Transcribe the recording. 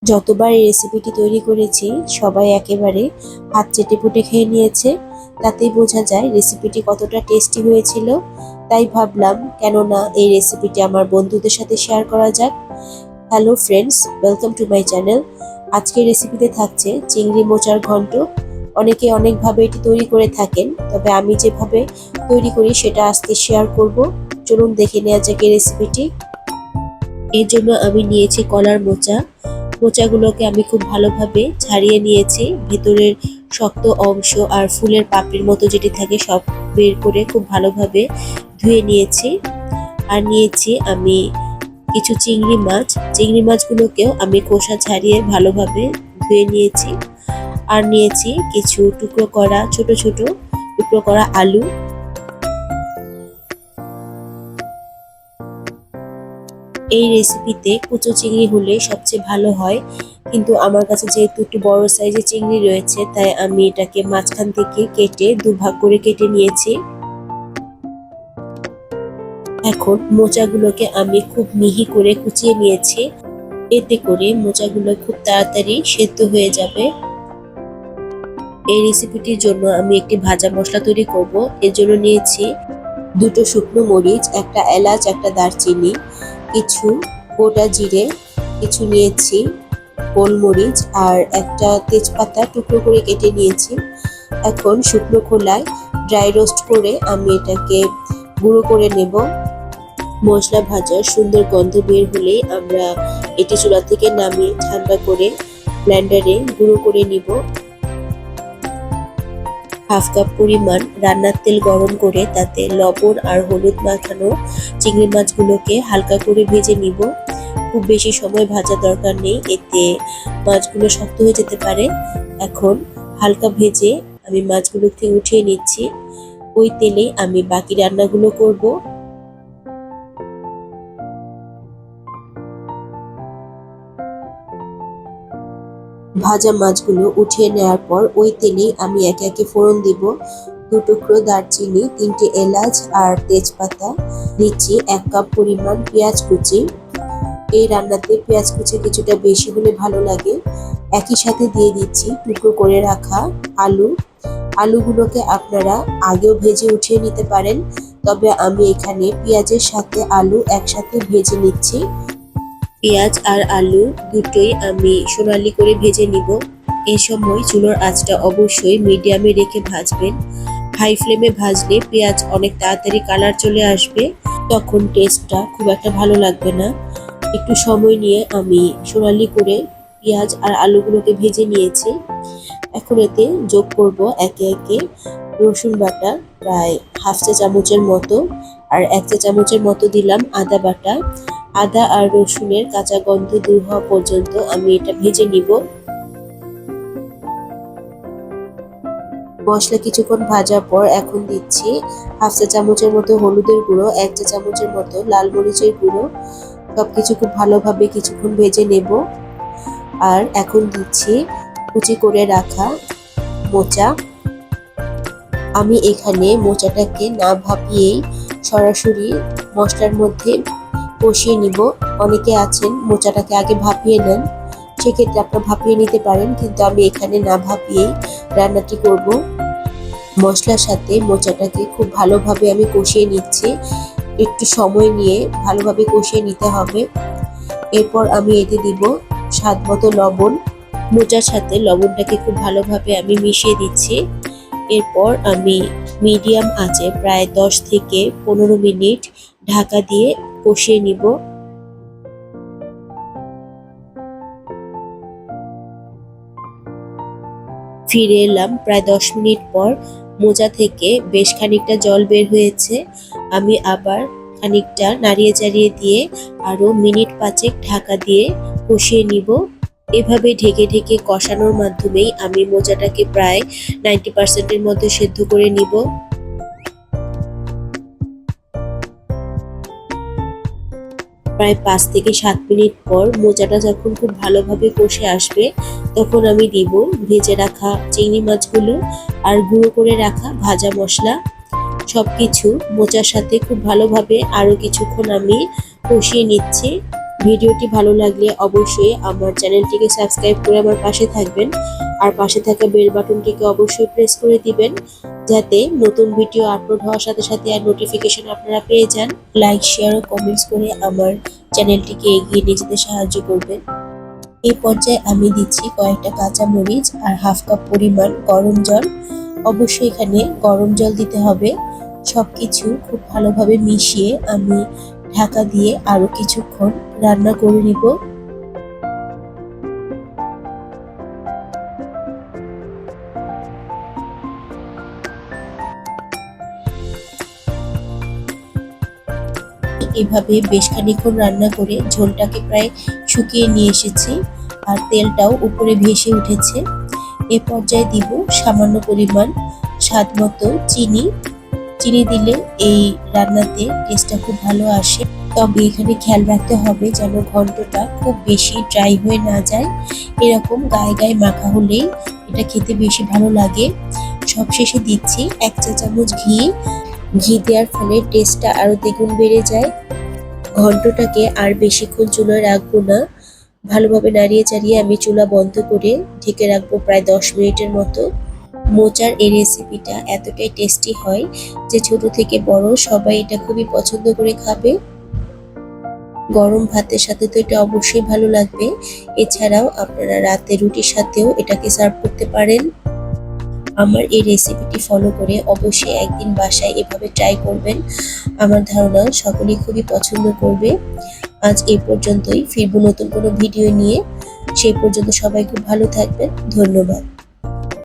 যতবার এই রেসিপিটি তৈরি করেছি সবাই একেবারে হাত চেটেপুটে খেয়ে নিয়েছে। তাতেই বোঝা যায় রেসিপিটি কতটা টেস্টি হয়েছিল। তাই ভাবলাম কেননা এই রেসিপিটি আমার বন্ধুদের সাথে শেয়ার করা যাক। Hello friends, welcome to my channel. আজকের রেসিপিতে থাকছে চিংড়ি মোচার ঘন্ট। অনেকে অনেকভাবে এটি তৈরি করে থাকেন, তবে আমি যেভাবে তৈরি করি সেটা আজকে শেয়ার করব। চলুন দেখে নেওয়া যাক এই রেসিপিটি। এর জন্য আমি নিয়েছি কলার মোচা। মোচাগুলোকে আমি খুব ভালোভাবে ছাড়িয়ে নিয়েছি। ভেতরের শক্ত অংশ আর ফুলের পাপড়ির মতো যেটি থাকে সব বের করে খুব ভালোভাবে ধুয়ে নিয়েছি। আর নিয়েছি আমি কিছু চিংড়ি মাছ। চিংড়ি মাছগুলোকেও আমি খোসা ছাড়িয়ে ভালোভাবে ধুয়ে নিয়েছি। আর নিয়েছি কিছু টুকরো করা ছোট ছোট টুকরো করা আলু। এই রেসিপিতে কুচো চিংড়ি হলে সবচেয়ে ভালো হয়, কিন্তু আমার কাছে যেহেতু একটু বড় সাইজের চিংড়ি রয়েছে তাই আমি এটাকে মাঝখান থেকে কেটে দুভাগ করে কেটে নিয়েছি। এখন মোচাগুলোকে আমি খুব মিহি করে কুচিয়ে নিয়েছি। এতে করে মোচাগুলো খুব তাড়াতাড়ি সেদ্ধ হয়ে যাবে। এই রেসিপিটির জন্য আমি একটি ভাজা মশলা তৈরি করব। এর জন্য নিয়েছি দুটো শুকনো মরিচ, একটা এলাচ, একটা দারচিনি, কিছু গোটা জিরে, কিছু নিয়েছি গোলমরিচ আর একটা তেজপাতা টুকরো করে কেটে নিয়েছি। এখন শুকনো খোলায় ড্রাই রোস্ট করে আমি এটাকে গুঁড়ো করে নেব। মশলা ভাজার সুন্দর গন্ধ বের হলেই আমরা এটি চুলা থেকে নামিয়ে ঠান্ডা করে ব্লেন্ডারে গুঁড়ো করে নিব। হাফ কাপ পরিমাণ রান্নার তেল গরম করে তাতে লবণ আর হলুদ মাখানো চিংড়ি মাছগুলোকে হালকা করে ভেজে নিব। খুব বেশি সময় ভাজার দরকার নেই, এতে মাছগুলো শক্ত হয়ে যেতে পারে। এখন হালকা ভেজে আমি মাছগুলোকে উঠিয়ে নিচ্ছি। ওই তেলে আমি বাকি রান্নাগুলো করব। ভাজা মাছগুলো উঠিয়ে নেওয়ার পর ওই তেলেই আমি একে একে ফোড়ন দিব। দু টুকরো দারচিনি, তিনটে এলাচ আর তেজপাতা। দিচ্ছি 1 কাপ পরিমাণ পেঁয়াজ কুচি। এই রান্নাতে পেঁয়াজ কুচি কিছুটা বেশি হলে ভালো লাগে। একই সাথে দিয়ে দিচ্ছি টুকরো করে রাখা আলু। আলুগুলোকে আপনারা আগেও ভেজে উঠিয়ে নিতে পারেন, তবে আমি এখানে পেঁয়াজের সাথে আলু একসাথে ভেজে নিচ্ছি। পেঁয়াজ আর আলু দুটোই আমি সোনালি করে ভেজে নিব। এই সময় চুলোর আঁচটা অবশ্যই মিডিয়ামে রেখে ভাজবেন। হাই ফ্লেমে ভাজলে পেঁয়াজ অনেক তাড়াতাড়ি কালার চলে আসবে, তখন টেস্টটা খুব একটা ভালো লাগবে না। একটু সময় নিয়ে আমি সোনালি করে পেঁয়াজ আর আলুগুলোকে ভেজে নিয়েছি। এখন এতে যোগ করব একে একে রসুন বাটা প্রায় হাফ চা চামচের মতো, আর 1 চা চামচের মতো দিলাম আদা বাটা। আদা আর রসুনের কাঁচা গন্ধ দূর হওয়া পর্যন্ত আমি এটা ভেজে নিব। মশলা কিছুক্ষণ ভাজার পর এখন দিচ্ছি হাফ চা চামচের মতো হলুদের গুঁড়ো, 1 চা চামচের মতো লাল মরিচের গুঁড়ো। সবকিছু খুব ভালোভাবে কিছুক্ষণ ভেজে নেব। আর এখন দিচ্ছি কুচি করে রাখা মোচা। আমি এখানে মোচাটাকে না ভাপিয়েই সরাসরি মশলার মধ্যে কষিয়ে নিব। অনেকে আছেন মোচাটাকে আগে ভাপিয়ে নেন, সেক্ষেত্রে আপনারা ভাপিয়ে নিতে পারেন, কিন্তু আমি এখানে না ভাপিয়েই রান্নাটি করব। মশলার সাথে মোচাটাকে খুব ভালোভাবে আমি কষিয়ে নিচ্ছি। একটু সময় নিয়ে ভালোভাবে কষিয়ে নিতে হবে। এরপর আমি এতে দিব স্বাদ মতো লবণ। মোচার সাথে লবণটাকে খুব ভালোভাবে আমি মিশিয়ে দিচ্ছি। এরপর আমি মিডিয়াম আঁচে প্রায় 10 থেকে 15 মিনিট ঢাকা দিয়ে কষিয়ে নিব। ফিরে এলাম প্রায় 10 মিনিট পর। মোচা থেকে বেশ খানিকটা জল বের হয়েছে। আমি আবার খানিকটা নাড়িয়ে চাড়িয়ে দিয়ে আরো মিনিট 5 ঢাকা দিয়ে কষিয়ে নিব। এভাবে ঢেকে ঢেকে কষানোর মাধ্যমেই আমি মোচাটাকে প্রায় 90% এর মধ্যে সেদ্ধ করে নিব। প্রায় 5 থেকে 7 মিনিট পর মোচাটা যখন খুব ভালোভাবে কষে আসবে, তখন আমি দিব ভেজে রাখা চিংড়ি মাছগুলো আর গুঁড়ো করে রাখা ভাজা মশলা। সবকিছু মোচার সাথে খুব ভালোভাবে আরো কিছুক্ষণ আমি কষিয়ে নিচ্ছি। ভিডিওটি ভালো লাগলে অবশ্যই আমার চ্যানেলটিকে সাবস্ক্রাইব করে আমার পাশে থাকবেন আর পাশে থাকা বেল বাটনটিকে অবশ্যই প্রেস করে দিবেন যাতে নতুন ভিডিও আপলোড হওয়ার সাথে সাথে আর নোটিফিকেশন আপনারা পেয়ে যান। লাইক শেয়ার ও কমেন্টস করে আমার চ্যানেলটিকে এগিয়ে নিয়ে যেতে সাহায্য করবেন। এই পর্যায়ে আমি দিচ্ছি কয়েকটা কাঁচা মরিচ আর হাফ কাপ পরিমাণ গরম জল। অবশ্যই এখানে গরম জল দিতে হবে। সবকিছু খুব ভালোভাবে মিশিয়ে আমি ঢাকা দিয়ে আরো কিছুক্ষণ রান্না করে নিব। এভাবে বেশ খানিকক্ষণ রান্না করে ঝোলটাকে প্রায় শুকিয়ে নিয়ে এসেছি আর তেলটাও উপরে ভেসে উঠেছে। এ পর্যায়ে দিব সামান্য পরিমাণ স্বাদ মতো চিনি। চিনি দিলে এই রান্নাতে টেস্টটা খুব ভালো আসে, তবে এখানে খেয়াল রাখতে হবে যেন ঘন্টটা খুব বেশি ড্রাই হয়ে না যায়। এরকম গায়ে গায়ে মাখা হলেই এটা খেতে বেশি ভালো লাগে। সবশেষে দিচ্ছি 1 চা চামচ ঘি। ঘি দেওয়ার ফলে টেস্টটা আরো দ্বিগুণ বেড়ে যায়। ঘন্টটাকে আর বেশিক্ষণ চুলায় রাখবো না, ভালোভাবে নাড়িয়ে চাড়িয়ে আমি চুলা বন্ধ করে ঢেকে রাখবো প্রায় 10 মিনিটের মতো। মোচার এই রেসিপিটা এতটাই টেস্টি হয় যে ছোট থেকে বড় সবাই এটা খুবই পছন্দ করে খাবে। গরম ভাতের সাথে তো এটা অবশ্যই ভালো লাগবে। এছাড়াও আপনারা রাতে রুটির সাথেও এটাকে সার্ভ করতে পারেন। আমার এই রেসিপিটি ফলো করে অবশ্যই একদিন বাসায় এভাবে ট্রাই করবেন। আমার ধারণা সকলেই খুবই পছন্দ করবে। আজ এই পর্যন্তই, ফিরবো নতুন কোনো ভিডিও নিয়ে। সেই পর্যন্ত সবাই খুব ভালো থাকবেন। ধন্যবাদ।